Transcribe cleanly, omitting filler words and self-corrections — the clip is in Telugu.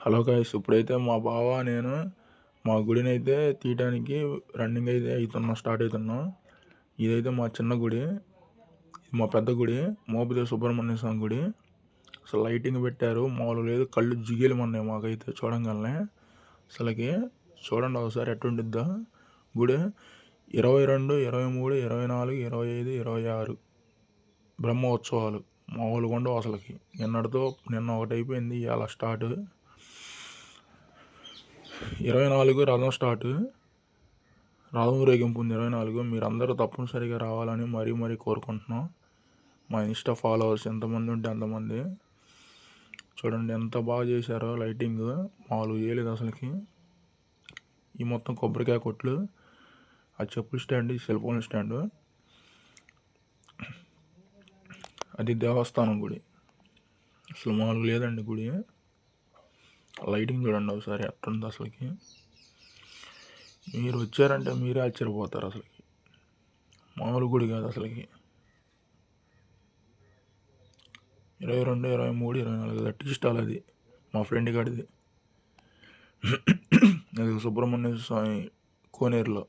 హలో గైస్, ఇప్పుడైతే మా బావ నేను మా గుడిని అయితే తీయడానికి రన్నింగ్ అయితే స్టార్ట్ అవుతున్నాం. ఇదైతే మా చిన్న గుడి, మా పెద్ద గుడి మోపిదేవి సుబ్రహ్మణ్య స్వామి గుడి. అసలు లైటింగ్ పెట్టారు, మామూలు లేదు, కళ్ళు జిగేలు ఉన్నాయి మాకైతే చూడంగానే. అసలుకి చూడండి ఒకసారి ఎట్టుండిద్దా గుడి. 22, 23, 24, 25, 26 బ్రహ్మోత్సవాలు మామూలుగా ఉండవు అసలుకి. నిన్న ఒకటి అయిపోయింది, ఇవాళ స్టార్ట్. 24 రథం స్టార్ట్, రథం ఊరేగింపు ఉంది 24. మీరందరూ తప్పనిసరిగా రావాలని మరీ కోరుకుంటున్నాం. మా ఇన్స్టా ఫాలోవర్స్ ఎంతమంది ఉంటే అంతమంది. చూడండి ఎంత బాగా చేశారో లైటింగ్, మామూలుగా చేయలేదు అసలుకి. ఈ మొత్తం కొబ్బరికాయ కొట్లు, ఆ చెప్పుల స్టాండ్, ఈ సెల్ ఫోన్ స్టాండు, అది దేవస్థానం గుడి. అసలు మామూలుగా లేదండి గుడి. లైటింగ్ చూడండి ఒకసారి ఎట్టుంది అసలుకి. మీరు వచ్చారంటే మీరే ఆశ్చర్యపోతారు అసలుకి. మామూలు గుడి కాదు అసలుకి. 22, 23, 24 టీ స్టాల్ అది మా ఫ్రెండ్ గాడిది. అది సుబ్రహ్మణ్య స్వామి కోనేరులో.